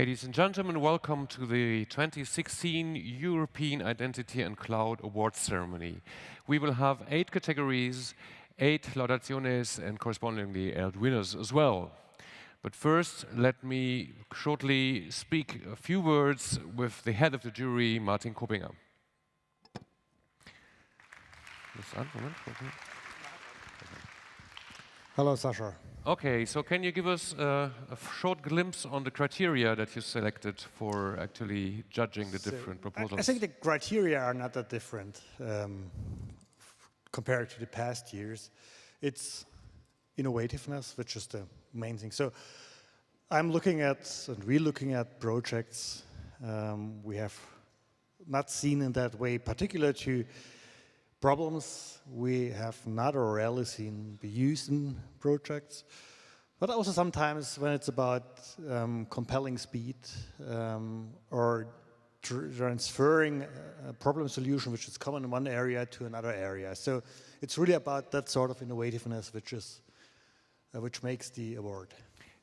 Ladies and gentlemen, welcome to the 2016 European Identity and Cloud Awards ceremony. We will have 8 categories, 8 laudaciones, and correspondingly 8 winners as well. But first, let me shortly speak a few words with the head of the jury, Martin Kuppinger. Hello, Sasha. Okay, so can you give us a short glimpse on the criteria that you selected for actually judging the different proposals? I think the criteria are not that different compared to the past years. It's innovativeness, which is the main thing. So I'm looking at, and we're looking at projects we have not seen in that way, particular to problems we have not or rarely seen be used in projects, but also sometimes when it's about compelling speed or transferring a problem solution which is common in one area to another area. So it's really about that sort of innovativeness which makes the award.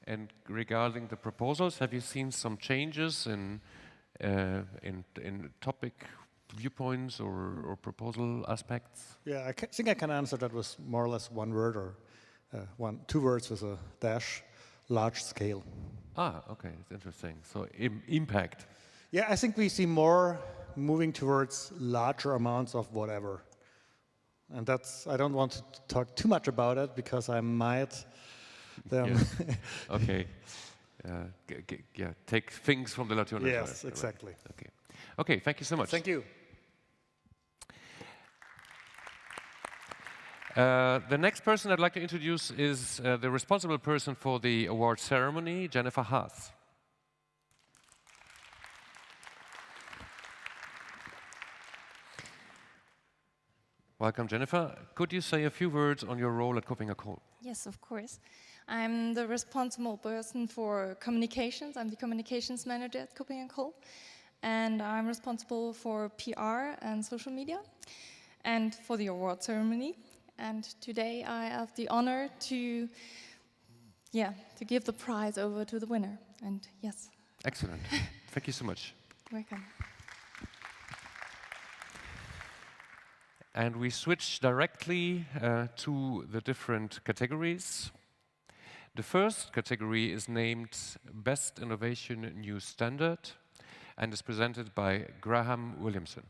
And regarding the proposals, have you seen some changes in topic viewpoints or proposal aspects? Yeah, I think I can answer that with more or less one word or two words with a dash: large scale. Ah, okay, it's interesting. So impact. Yeah, I think we see more moving towards larger amounts of whatever. And that's, I don't want to talk too much about it because I might then... Yeah. Okay. Yeah, take things from the Latino. Yes, exactly. Okay. Okay, thank you so much. Thank you. The next person I'd like to introduce is the responsible person for the award ceremony, Jennifer Haas. Welcome, Jennifer. Could you say a few words on your role at KuppingerCole? Yes, of course. I'm the responsible person for communications. I'm the communications manager at KuppingerCole. And I'm responsible for PR and social media and for the award ceremony. And today I have the honor to give the prize over to the winner. And yes. Excellent. Thank you so much. Welcome. And we switch directly to the different categories. The first category is named Best Innovation New Standard and is presented by Graham Williamson.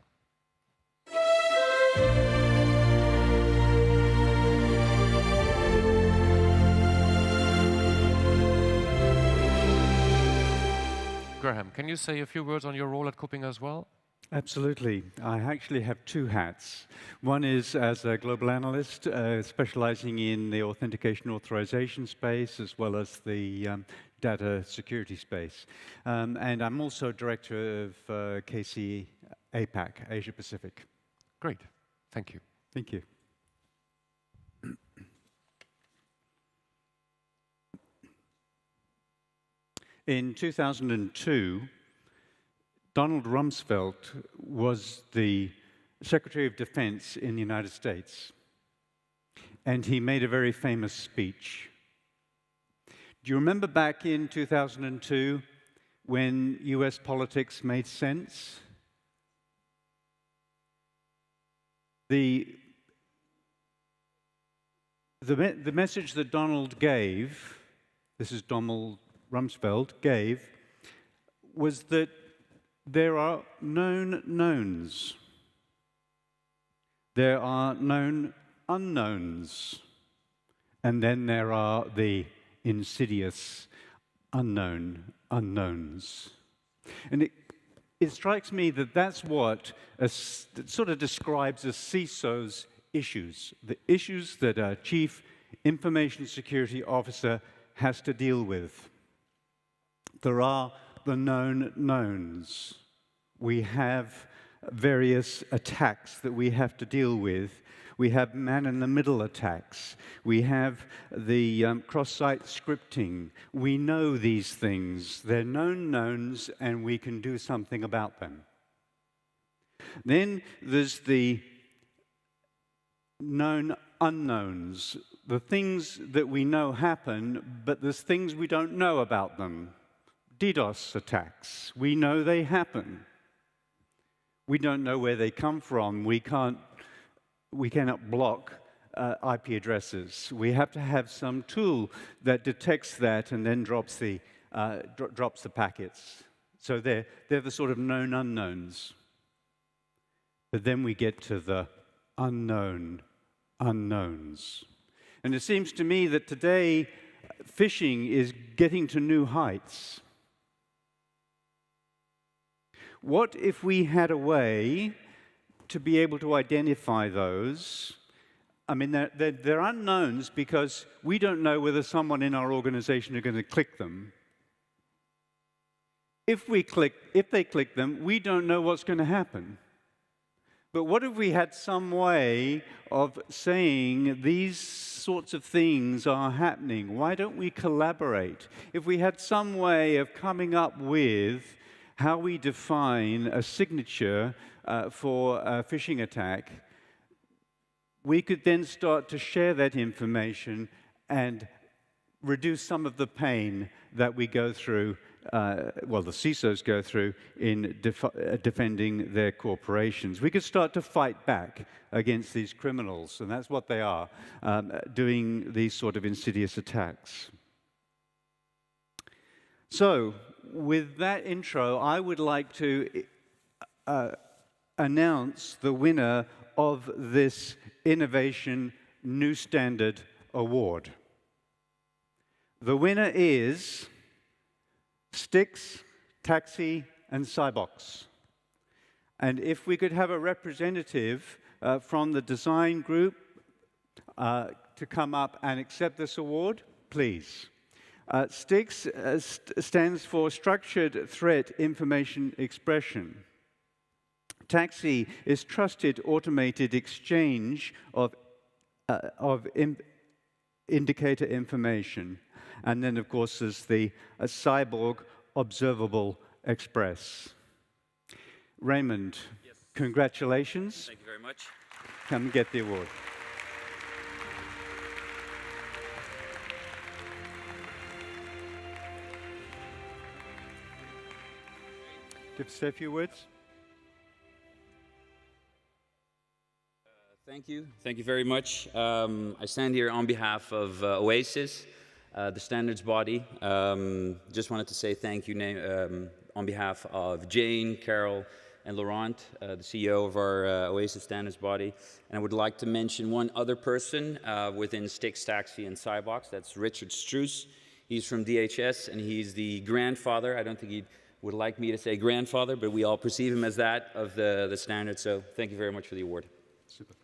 Graham, can you say a few words on your role at Kuppinger as well? Absolutely. I actually have 2 hats. One is as a global analyst, specializing in the authentication authorization space, as well as the data security space. And I'm also director of KC APAC, Asia Pacific. Great. Thank you. Thank you. In 2002, Donald Rumsfeld was the Secretary of Defense in the United States, and he made a very famous speech. Do you remember back in 2002 when US politics made sense? The message that Donald gave, this is Donald Rumsfeld, gave, was that there are known knowns. There are known unknowns. And then there are the insidious unknown unknowns. And it strikes me that that's what sort of describes a CISO's issues, the issues that a Chief Information Security Officer has to deal with. There are the known knowns. We have various attacks that we have to deal with. We have man-in-the-middle attacks. We have the cross-site scripting. We know these things. They're known knowns, and we can do something about them. Then there's the known unknowns, the things that we know happen, but there's things we don't know about them. DDoS attacks. We know they happen. We don't know where they come from. We cannot block IP addresses. We have to have some tool that detects that and then drops the packets. So they're the sort of known unknowns. But then we get to the unknown unknowns. And it seems to me that today, phishing is getting to new heights. What if we had a way to be able to identify those? I mean, they're unknowns because we don't know whether someone in our organization are going to click them. If they click them, we don't know what's going to happen. But what if we had some way of saying these sorts of things are happening? Why don't we collaborate? If we had some way of coming up with how we define a signature for a phishing attack, we could then start to share that information and reduce some of the pain that we go through, well, the CISOs go through in defending their corporations. We could start to fight back against these criminals, and that's what they are, doing these sort of insidious attacks. So, with that intro, I would like to announce the winner of this Innovation New Standard Award. The winner is Styx, Taxi, and Cybox. And if we could have a representative from the design group to come up and accept this award, please. Styx stands for Structured Threat Information Expression. Taxi is trusted automated exchange of indicator information. And then, of course, there's the Cyborg Observable Express. Raymond, yes. Congratulations. Thank you very much. Come and get the award. Do you have to say a few words? Thank you. Thank you very much. I stand here on behalf of Oasis, the standards body. Just wanted to say thank you on behalf of Jane, Carol, and Laurent, the CEO of our Oasis standards body. And I would like to mention one other person within Styx, Taxi, and Cybox. That's Richard Struess. He's from DHS, and he's the grandfather. I don't think he would like me to say grandfather, but we all perceive him as that of the standard. So thank you very much for the award. Super.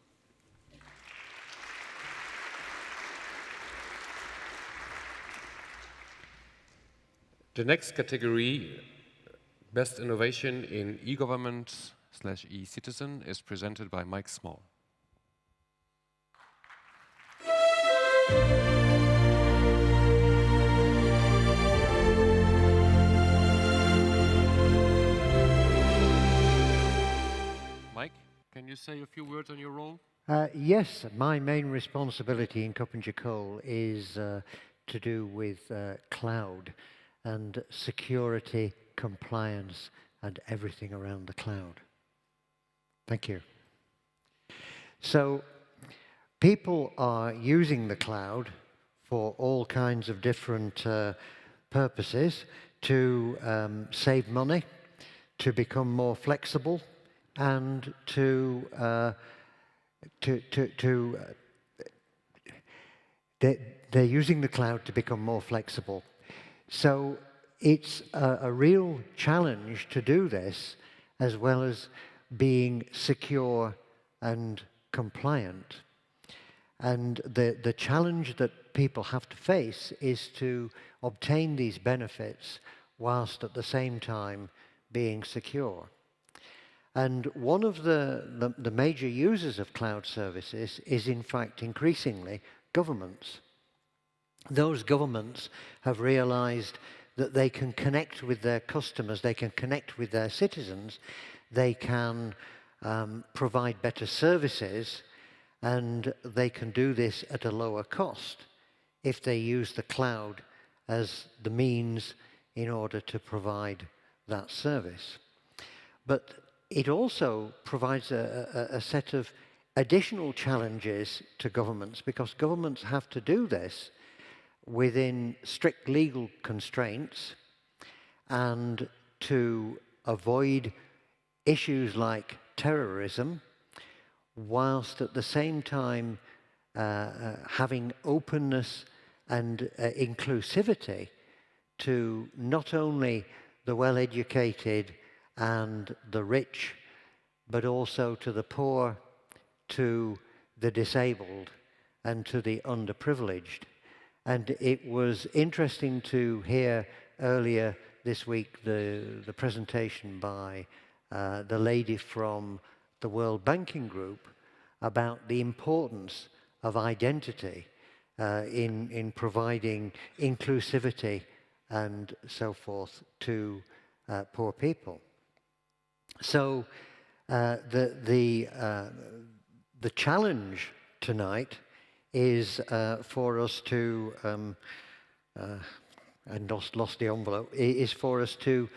The next category, Best Innovation in E-Government/E-Citizen, is presented by Mike Small. Mike, can you say a few words on your role? Yes, my main responsibility in KuppingerCole is to do with cloud and security, compliance, and everything around the cloud. Thank you. So, people are using the cloud for all kinds of different purposes to save money, to become more flexible, and they're using the cloud to become more flexible. So it's a real challenge to do this, as well as being secure and compliant. And the challenge that people have to face is to obtain these benefits whilst at the same time being secure. And one of the major users of cloud services is, in fact, increasingly governments. Those governments have realized that they can connect with their customers, they can connect with their citizens, they can provide better services, and they can do this at a lower cost if they use the cloud as the means in order to provide that service. But it also provides a set of additional challenges to governments, because governments have to do this within strict legal constraints and to avoid issues like terrorism, whilst at the same time having openness and inclusivity to not only the well-educated and the rich, but also to the poor, to the disabled, and to the underprivileged. And it was interesting to hear earlier this week the presentation by the lady from the World Banking Group about the importance of identity in providing inclusivity and so forth to poor people. So the challenge tonight is for us to, and lost the envelope, is for us to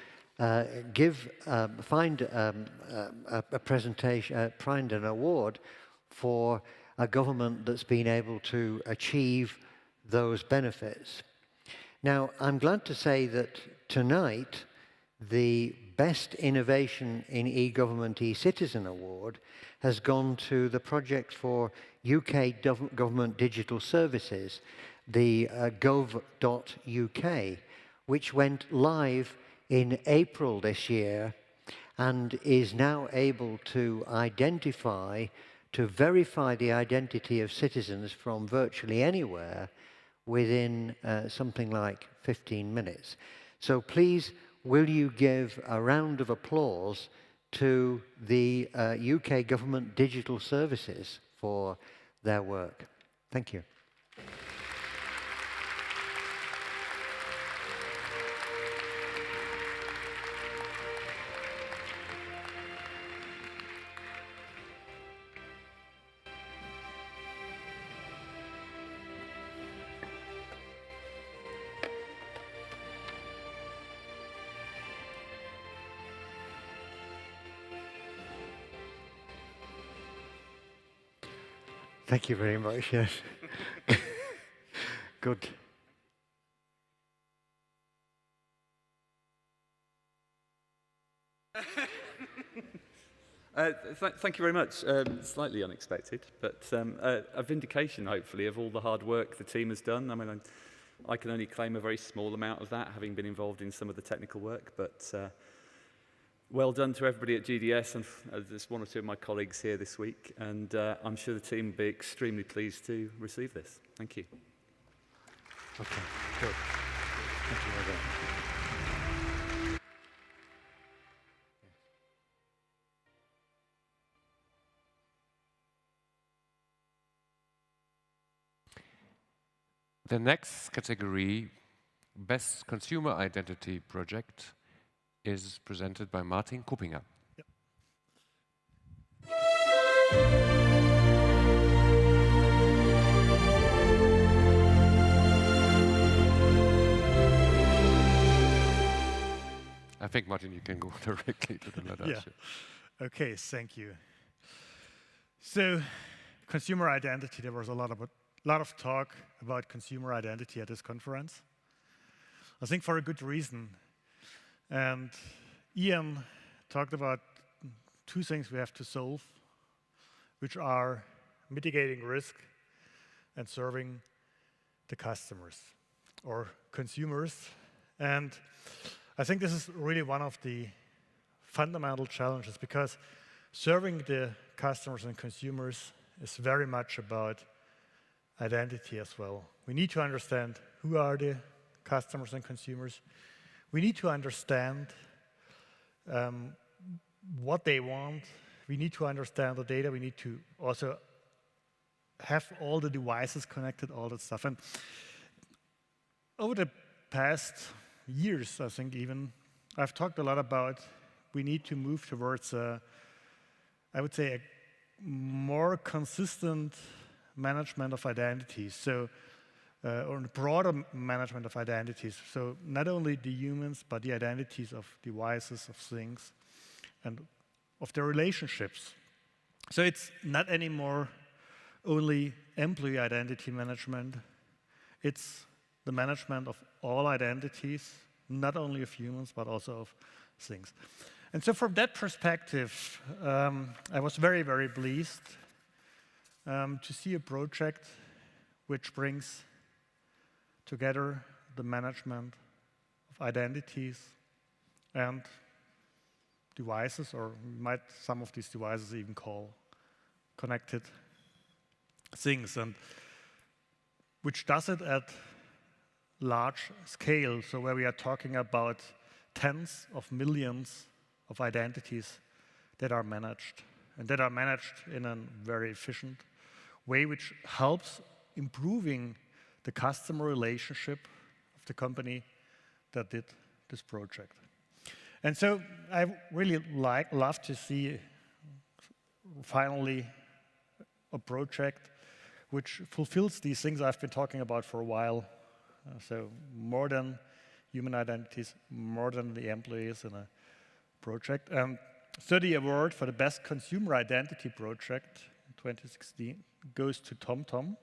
find a presentation, find an award for a government that's been able to achieve those benefits. Now, I'm glad to say that tonight, the Best Innovation in E-Government E-Citizen Award has gone to the project for UK Government Digital Services, the gov.uk, which went live in April this year and is now able to verify the identity of citizens from virtually anywhere within something like 15 minutes. So please, will you give a round of applause to the UK Government Digital Services for their work. Thank you. Thank you very much, yes. Good. Thank you very much. Slightly unexpected, but a vindication, hopefully, of all the hard work the team has done. I mean, I can only claim a very small amount of that, having been involved in some of the technical work, but well done to everybody at GDS, and there's one or two of my colleagues here this week, and I'm sure the team will be extremely pleased to receive this. Thank you. Okay, good. Thank you very much. The next category, Best Consumer Identity Project, is presented by Martin Kuppinger. Yep. I think, Martin, you can go directly to the letter. Yeah. Okay, thank you. So, consumer identity, there was a lot of talk about consumer identity at this conference. I think for a good reason. And Ian talked about two things we have to solve, which are mitigating risk and serving the customers or consumers. And I think this is really one of the fundamental challenges, because serving the customers and consumers is very much about identity as well. We need to understand who are the customers and consumers. We need to understand what they want. We need to understand the data. We need to also have all the devices connected, all that stuff. And over the past years, I think even, I've talked a lot about we need to move towards, I would say, a more consistent management of identities. So or the broader management of identities. So not only the humans, but the identities of devices, of things, and of their relationships. So it's not anymore only employee identity management. It's the management of all identities, not only of humans, but also of things. And so from that perspective, I was very, very pleased to see a project which brings together the management of identities and devices, or might some of these devices even call connected things, and which does it at large scale, so where we are talking about tens of millions of identities that are managed, and that are managed in a very efficient way, which helps improving the customer relationship of the company that did this project. And so I really love to see finally a project which fulfills these things I've been talking about for a while. So more than human identities, more than the employees in a project. So the award for the best consumer identity project in 2016 goes to TomTom.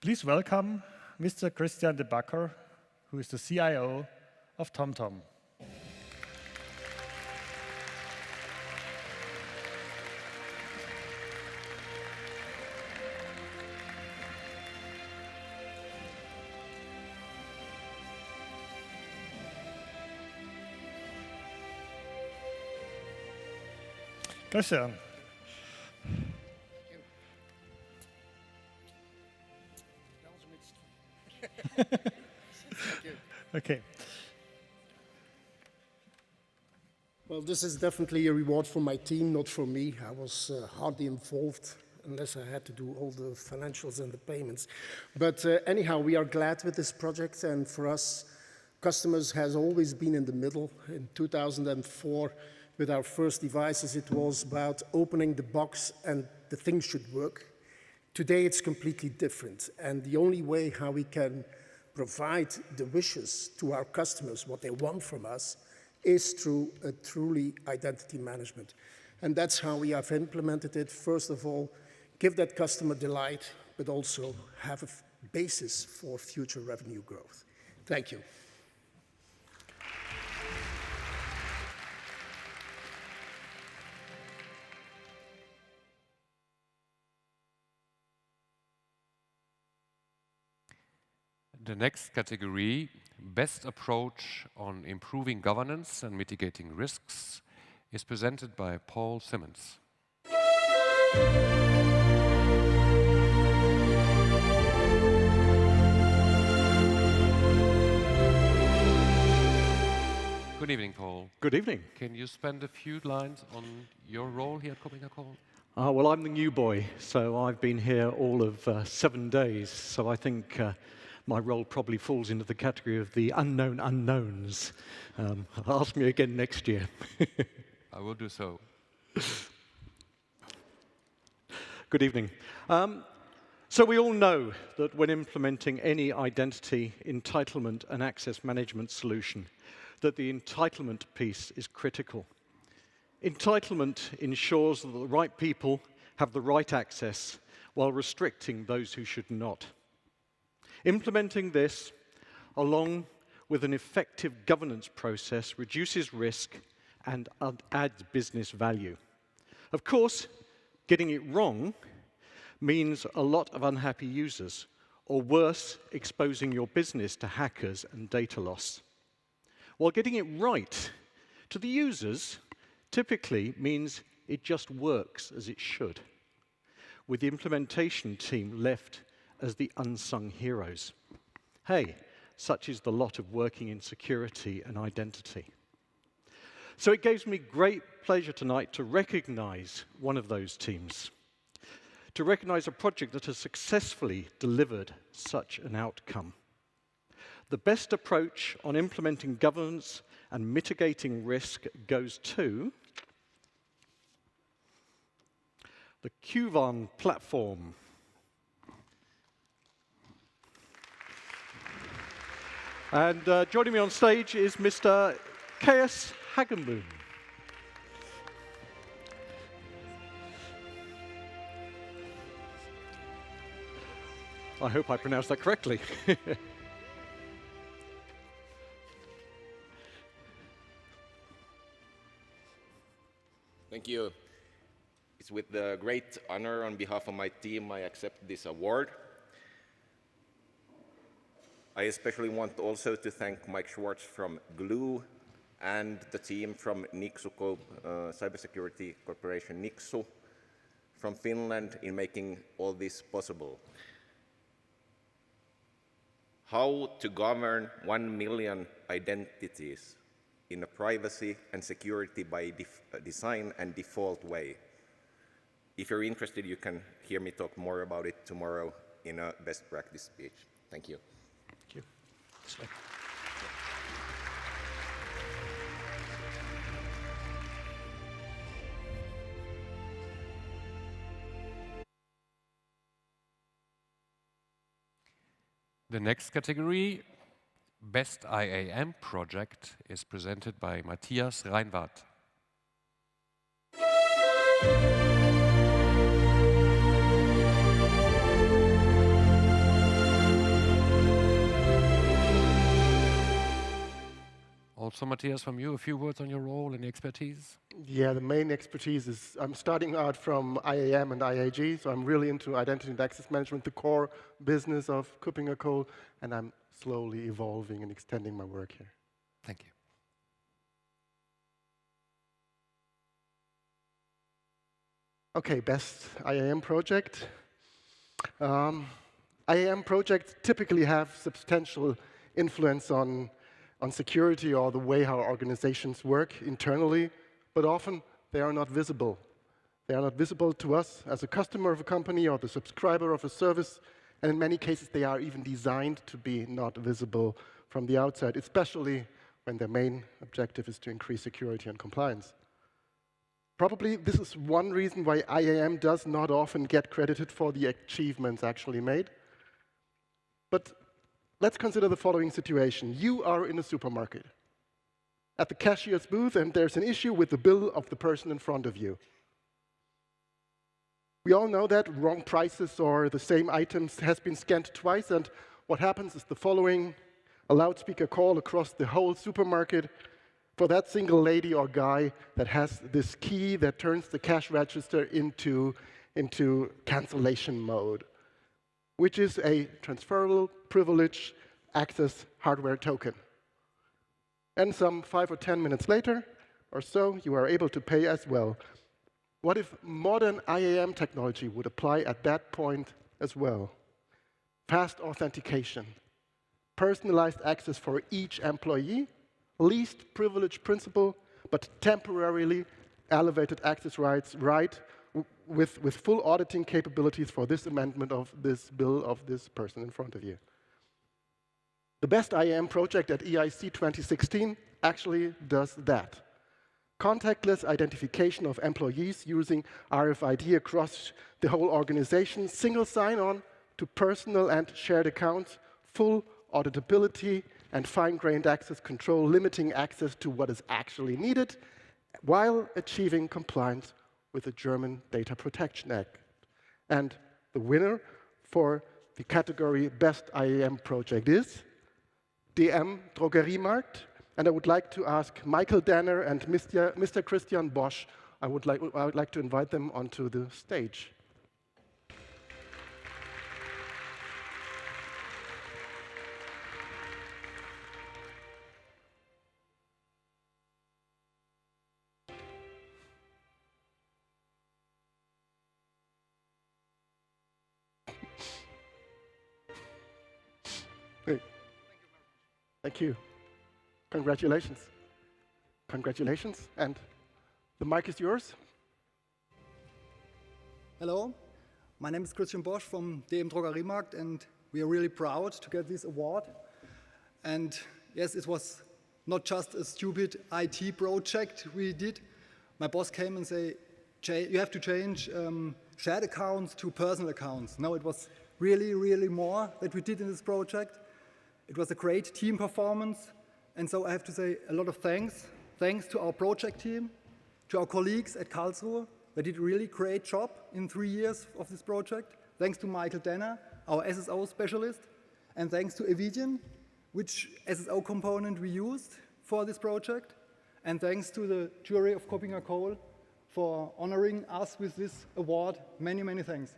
Please welcome Mr. Christian de Backer, who is the CIO of TomTom. Christian. Okay. Well, this is definitely a reward for my team, not for me. I was hardly involved unless I had to do all the financials and the payments. But anyhow, we are glad with this project, and for us, customers has always been in the middle. In 2004, with our first devices, it was about opening the box and the thing should work. Today, it's completely different, and the only way how we can provide the wishes to our customers, what they want from us, is through a truly identity management. And that's how we have implemented it. First of all, give that customer delight, but also have a basis for future revenue growth. Thank you. The next category, Best Approach on Improving Governance and Mitigating Risks, is presented by Paul Simmons. Good evening, Paul. Good evening. Can you spend a few lines on your role here at KuppingerCole? Well, I'm the new boy, so I've been here all of 7 days, so I think my role probably falls into the category of the unknown unknowns. Ask me again next year. I will do so. Good evening. So we all know that when implementing any identity, entitlement, and access management solution, that the entitlement piece is critical. Entitlement ensures that the right people have the right access while restricting those who should not. Implementing this, along with an effective governance process, reduces risk and adds business value. Of course, getting it wrong means a lot of unhappy users, or worse, exposing your business to hackers and data loss. While getting it right to the users typically means it just works as it should, with the implementation team left as the unsung heroes. Hey, such is the lot of working in security and identity. So it gives me great pleasure tonight to recognize one of those teams, to recognize a project that has successfully delivered such an outcome. The best approach on implementing governance and mitigating risk goes to the Qvan platform. And joining me on stage is Mr. K.S. Hagenboom. I hope I pronounced that correctly. Thank you. It's with the great honor on behalf of my team I accept this award. I especially want also to thank Mike Schwartz from Glue and the team from Nixu Cybersecurity Corporation Nixu from Finland in making all this possible. How to govern 1 million identities in a privacy and security by design and default way. If you're interested, you can hear me talk more about it tomorrow in a best practice speech. Thank you. Thank you. The next category, Best IAM Project, is presented by Matthias Reinwarth. Also, Matthias, from you, a few words on your role and expertise? Yeah, the main expertise is I'm starting out from IAM and IAG, so I'm really into identity and access management, the core business of KuppingerCole, and I'm slowly evolving and extending my work here. Thank you. Okay, best IAM project. IAM projects typically have substantial influence on security or the way how organizations work internally, but often they are not visible. They are not visible to us as a customer of a company or the subscriber of a service, and in many cases they are even designed to be not visible from the outside, especially when their main objective is to increase security and compliance. Probably this is one reason why IAM does not often get credited for the achievements actually made. But let's consider the following situation. You are in a supermarket at the cashier's booth, and there's an issue with the bill of the person in front of you. We all know that wrong prices or the same items has been scanned twice, and what happens is the following: a loudspeaker call across the whole supermarket for that single lady or guy that has this key that turns the cash register into cancellation mode, which is a transferable privilege access hardware token. And some 5 or 10 minutes later or so, you are able to pay as well. What if modern IAM technology would apply at that point as well? Fast authentication, personalized access for each employee, least privilege principle, but temporarily elevated access rights, with full auditing capabilities for this amendment of this bill of this person in front of you. The best IAM project at EIC 2016 actually does that. Contactless identification of employees using RFID across the whole organization, single sign-on to personal and shared accounts, full auditability and fine-grained access control, limiting access to what is actually needed, while achieving compliance with the German Data Protection Act. And the winner for the category Best IAM Project is DM Drogeriemarkt. And I would like to ask Michael Danner and Mr. Christian Bosch, I would like to invite them onto the stage. Thank you. Congratulations. Congratulations. And the mic is yours. Hello, my name is Christian Bosch from DM Drogeriemarkt, and we are really proud to get this award. And yes, it was not just a stupid IT project we did. My boss came and said, you have to change shared accounts to personal accounts. No, it was really, really more that we did in this project. It was a great team performance, and so I have to say a lot of thanks. Thanks to our project team, to our colleagues at Karlsruhe. They did a really great job in 3 years of this project. Thanks to Michael Denner, our SSO specialist, and thanks to Evidian, which SSO component we used for this project, and thanks to the jury of KuppingerCole for honoring us with this award. Many, many thanks.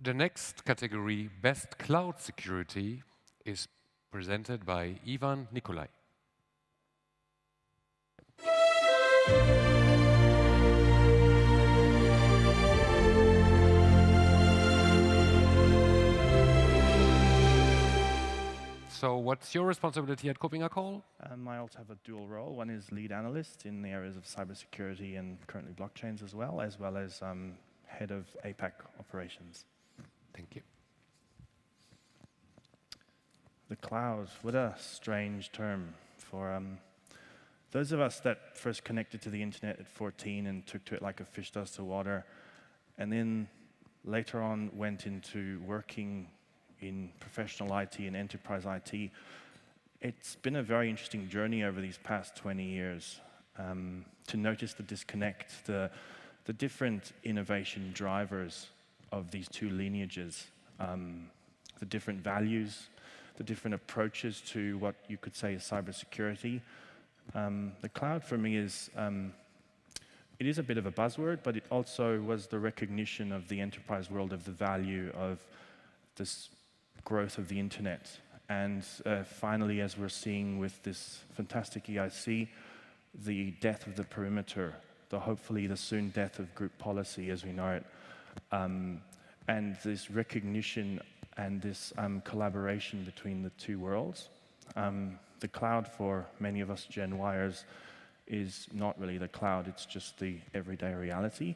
The next category, Best Cloud Security, is presented by Ivan Nikolai. So what's your responsibility at KuppingerCole? I also have a dual role. One is lead analyst in the areas of cybersecurity and currently blockchains as well as head of APAC operations. Thank you. The cloud, what a strange term for those of us that first connected to the internet at 14 and took to it like a fish does to water, and then later on went into working in professional IT and enterprise IT. It's been a very interesting journey over these past 20 years to notice the disconnect, the different innovation drivers of these two lineages, the different values, the different approaches to what you could say is cybersecurity. The cloud for me is, it is a bit of a buzzword, but it also was the recognition of the enterprise world of the value of this growth of the internet. And finally, as we're seeing with this fantastic EIC, the death of the perimeter, hopefully the soon death of group policy as we know it, and this recognition and this collaboration between the two worlds. The cloud for many of us Gen Yers is not really the cloud, it's just the everyday reality.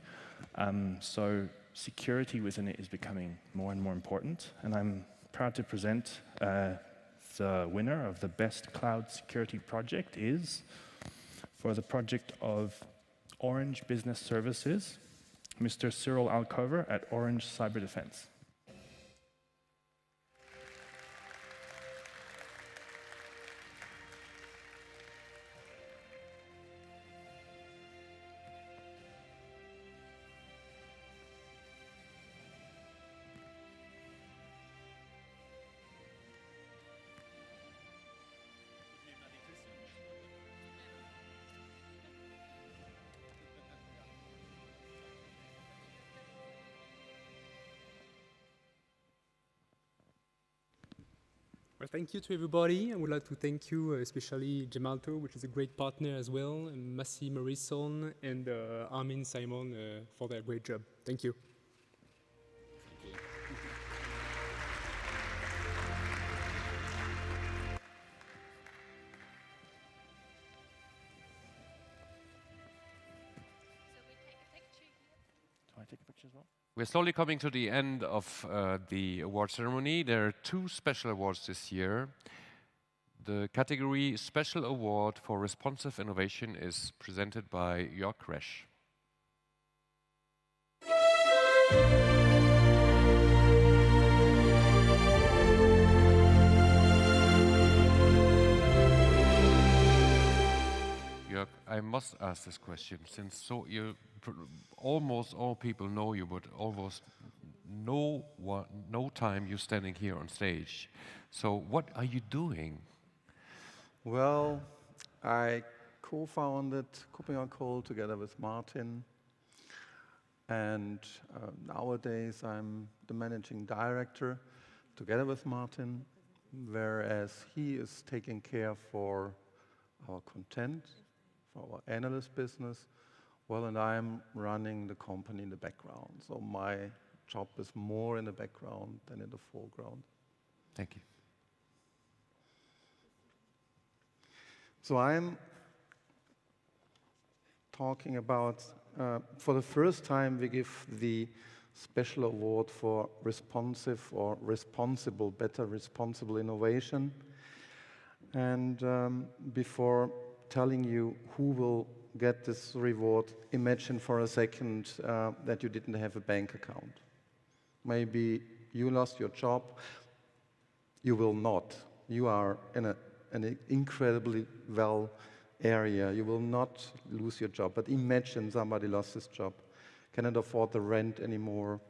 So security within it is becoming more and more important, and I'm proud to present the winner of the Best Cloud Security Project is, for the project of Orange Business Services, Mr. Cyril Alcover at Orange Cyber Defense. Well, thank you to everybody. I would like to thank you, especially Gemalto, which is a great partner as well, and Massi Morrison and Armin Simon for their great job. Thank you. Do I take a picture as well? We're slowly coming to the end of the award ceremony. There are 2 special awards this year. The category Special Award for Responsive Innovation is presented by Jörg Resch. Jörg, I must ask this question, since almost all people know you, but almost no time you're standing here on stage. So what are you doing? Well, I co-founded KuppingerCole together with Martin, and nowadays I'm the managing director together with Martin, whereas he is taking care for our content, for our analyst business, well, and I'm running the company in the background. So my job is more in the background than in the foreground. Thank you. So I'm talking about, for the first time, we give the special award for responsive or responsible, better responsible innovation. And before telling you who will get this reward, imagine for a second that you didn't have a bank account. Maybe you lost your job. You will not. You are in an incredibly well area. You will not lose your job. But imagine somebody lost his job, cannot afford the rent anymore,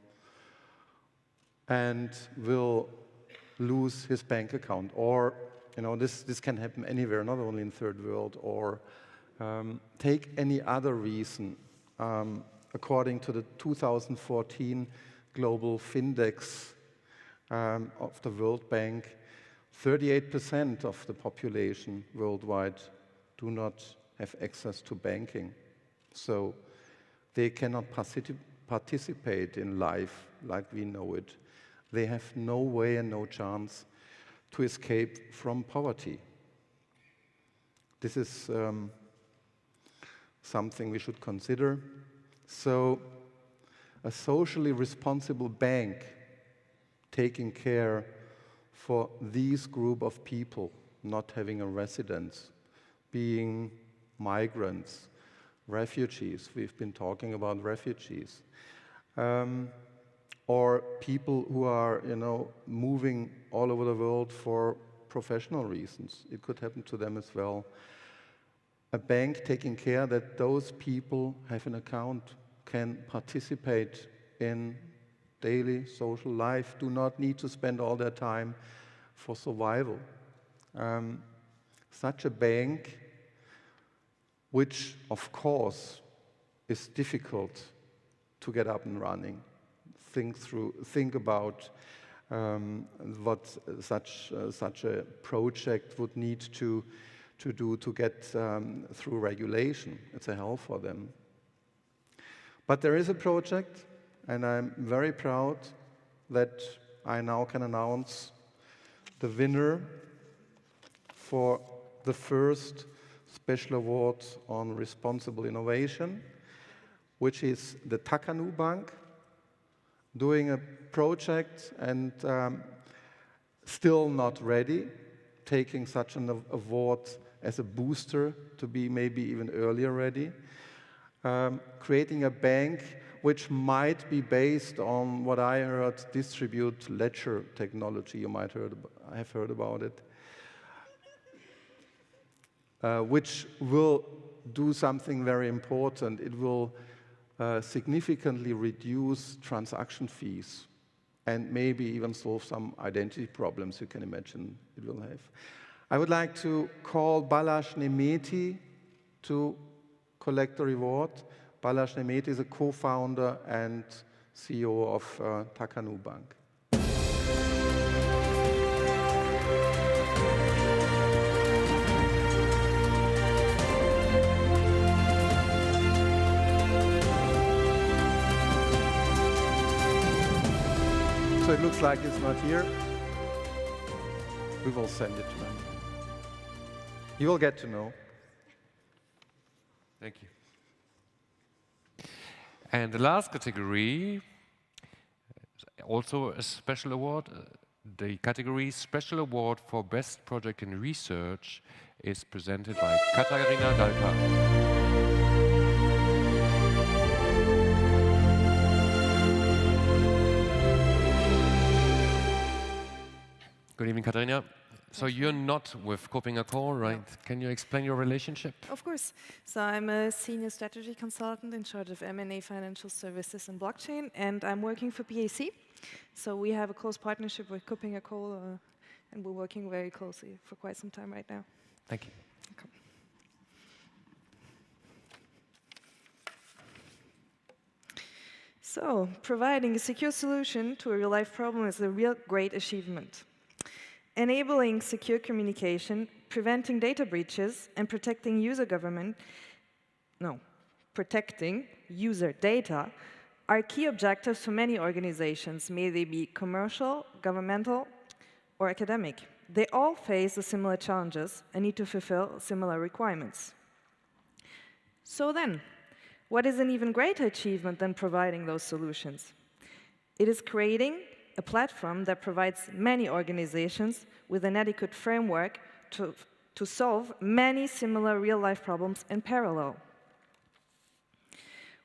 and will lose his bank account. Or, you know, this can happen anywhere, not only in third world. Or take any other reason. According to the 2014 Global Findex of the World Bank, 38% of the population worldwide do not have access to banking. So they cannot participate in life like we know it. They have no way and no chance to escape from poverty. This is something we should consider. So a socially responsible bank taking care for these group of people not having a residence, being migrants, refugees, we've been talking about refugees, or people who are, you know, moving all over the world for professional reasons. It could happen to them as well. A bank taking care that those people have an account, can participate in daily social life, do not need to spend all their time for survival. Such a bank, which of course is difficult to get up and running. Think about what such a project would need to do to get through regulation. It's a hell for them. But there is a project, and I'm very proud that I now can announce the winner for the first special award on responsible innovation, which is the Takanu Bank, doing a project and still not ready, taking such an award as a booster to be maybe even earlier ready, creating a bank which might be based on what I heard, distribute ledger technology. You might have heard about it, which will do something very important. It will significantly reduce transaction fees and maybe even solve some identity problems you can imagine it will have. I would like to call Balázs Nemeti to collect the reward. Balázs Nemeti is a co-founder and CEO of Takanu Bank. So it looks like it's not here. We will send it to them. You will get to know. Thank you. And the last category, also a special award, the category Special Award for Best Project in Research is presented by Katarina Dalka. Good evening, Katarina. So you're not with KuppingerCole, right? No. Can you explain your relationship? Of course. So I'm a senior strategy consultant in charge of M&A financial services and blockchain, and I'm working for PAC. So we have a close partnership with KuppingerCole, and we're working very closely for quite some time right now. Thank you. Okay. So providing a secure solution to a real-life problem is a real great achievement. Enabling secure communication, preventing data breaches, and protecting user data are key objectives for many organizations, may they be commercial, governmental, or academic. They all face the similar challenges and need to fulfill similar requirements. So then, what is an even greater achievement than providing those solutions? It is creating a platform that provides many organizations with an adequate framework to solve many similar real-life problems in parallel.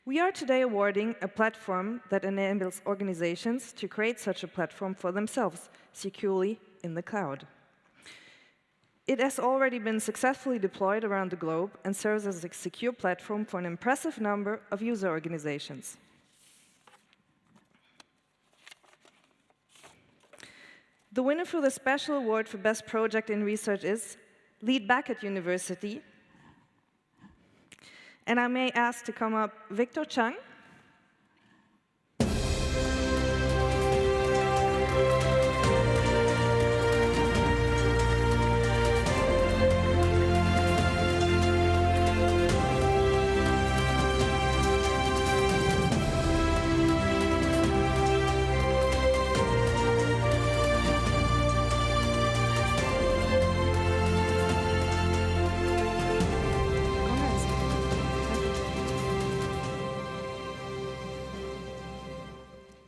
We are today awarding a platform that enables organizations to create such a platform for themselves, securely in the cloud. It has already been successfully deployed around the globe and serves as a secure platform for an impressive number of user organizations. The winner for the special award for Best Project in Research is Lead Back at University. And I may ask to come up Victor Chang.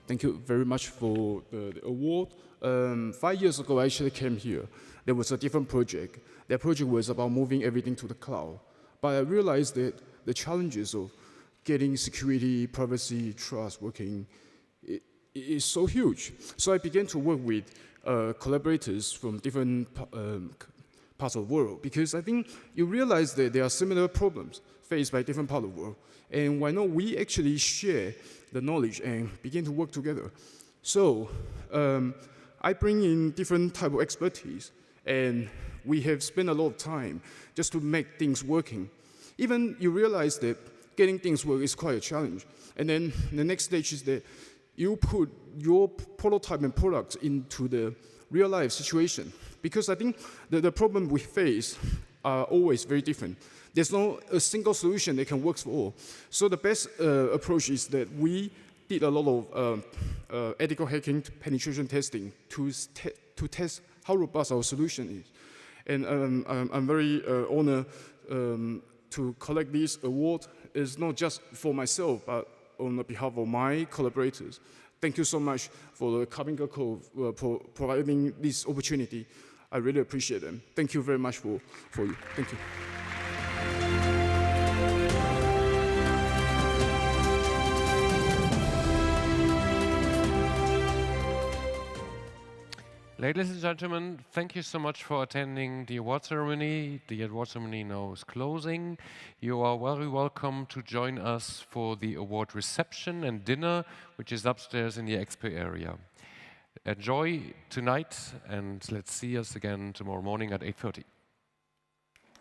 Thank you very much for the award. 5 years ago, I actually came here. There was a different project. That project was about moving everything to the cloud. But I realized that the challenges of getting security, privacy, trust working is so huge. So I began to work with collaborators from different parts of the world, because I think you realize that there are similar problems faced by different parts of the world. And why not we actually share the knowledge and begin to work together? So I bring in different type of expertise, and we have spent a lot of time just to make things working. Even you realize that getting things work is quite a challenge. And then the next stage is that you put your prototype and products into the real life situation. Because I think the problem we face are always very different. There's no a single solution that can work for all. So the best approach is that we did a lot of ethical hacking penetration testing to test how robust our solution is. And I'm very honored to collect this award. It's not just for myself, but on behalf of my collaborators. Thank you so much for the KuppingerCole for providing this opportunity. I really appreciate them. Thank you very much for you. Thank you. Ladies and gentlemen, thank you so much for attending the award ceremony. The award ceremony now is closing. You are very welcome to join us for the award reception and dinner, which is upstairs in the expo area. Enjoy tonight, and let's see us again tomorrow morning at 8:30.